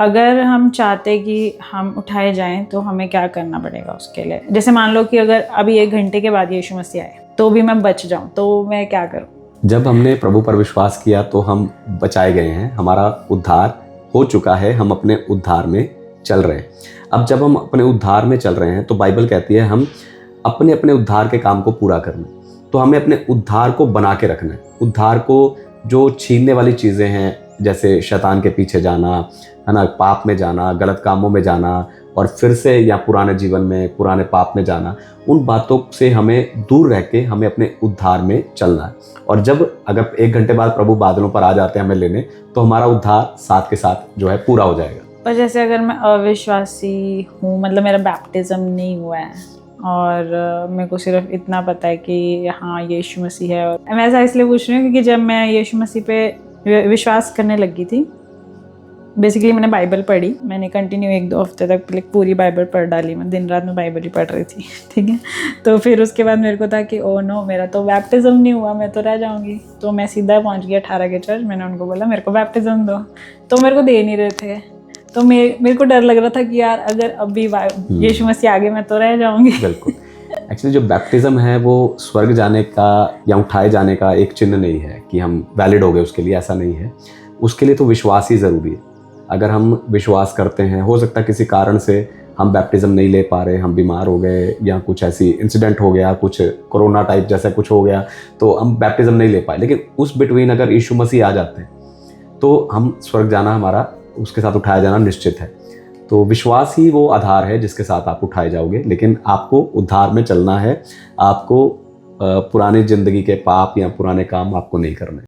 अगर हम चाहते कि हम उठाए जाएं तो हमें क्या करना पड़ेगा उसके लिए? जैसे मान लो कि अगर अभी 1 घंटे के बाद यीशु मसीह आए तो भी मैं बच जाऊं, तो मैं क्या करूं? जब हमने प्रभु पर विश्वास किया तो हम बचाए गए हैं, हमारा उद्धार हो चुका है, हम अपने उद्धार में चल रहे हैं। अब जब हम अपने उद्धार में चल रहे हैं तो बाइबल कहती है हम अपने अपने उद्धार के काम को पूरा करना है। तो हमें अपने उद्धार को बना के रखना है। उद्धार को जो छीनने वाली चीज़ें हैं, जैसे शैतान के पीछे जाना, है ना, पाप में जाना, गलत कामों में जाना और फिर से या पुराने जीवन में, पुराने पाप में जाना, उन बातों से हमें दूर रह के हमें अपने उद्धार में चलना है। और जब अगर 1 घंटे बाद प्रभु बादलों पर आ जाते हैं हमें लेने, तो हमारा उद्धार साथ के साथ जो है पूरा हो जाएगा। पर जैसे अगर मैं अविश्वासी हूँ, मतलब मेरा बैप्टिज्म नहीं हुआ है और मेरे को सिर्फ इतना पता है कि हाँ यीशु मसीह है, और मैं ऐसा इसलिए पूछ रही हूँ क्योंकि जब मैं यीशु मसीह पे विश्वास करने लगी थी, बेसिकली मैंने बाइबल पढ़ी, मैंने कंटिन्यू 1-2 हफ्ते तक पूरी बाइबल पढ़ डाली, मैं दिन रात में बाइबल ही पढ़ रही थी, ठीक है। तो फिर उसके बाद मेरे को था कि ओ नो, मेरा तो बैप्टिज्म नहीं हुआ, मैं तो रह जाऊंगी। तो मैं सीधा पहुंच गया 18 के चर्च, मैंने उनको बोला मेरे को बैप्टिज्म दो, तो मेरे को दे नहीं रहे थे। तो मेरे को डर लग रहा था कि यार अगर अभी यीशु मसीह आगे मैं तो रह जाऊंगी। बिल्कुल। एक्चुअली जो बैप्टिज्म है वो स्वर्ग जाने का या उठाए जाने का एक चिन्ह नहीं है कि हम वैलिड हो गए उसके लिए, ऐसा नहीं है। उसके लिए तो विश्वास ही ज़रूरी है। अगर हम विश्वास करते हैं, हो सकता है किसी कारण से हम बैप्टिज्म नहीं ले पा रहे, हम बीमार हो गए या कुछ ऐसी इंसिडेंट हो गया, कुछ कोरोना टाइप जैसा कुछ हो गया, तो हम बैप्टिज्म नहीं ले पाए, लेकिन उस बिटवीन अगर यीशु मसीह आ जाते हैं तो हम स्वर्ग जाना, हमारा उसके साथ उठाया जाना निश्चित है। तो विश्वास ही वो आधार है जिसके साथ आप उठाए जाओगे, लेकिन आपको उद्धार में चलना है। आपको पुरानी ज़िंदगी के पाप या पुराने काम आपको नहीं करने।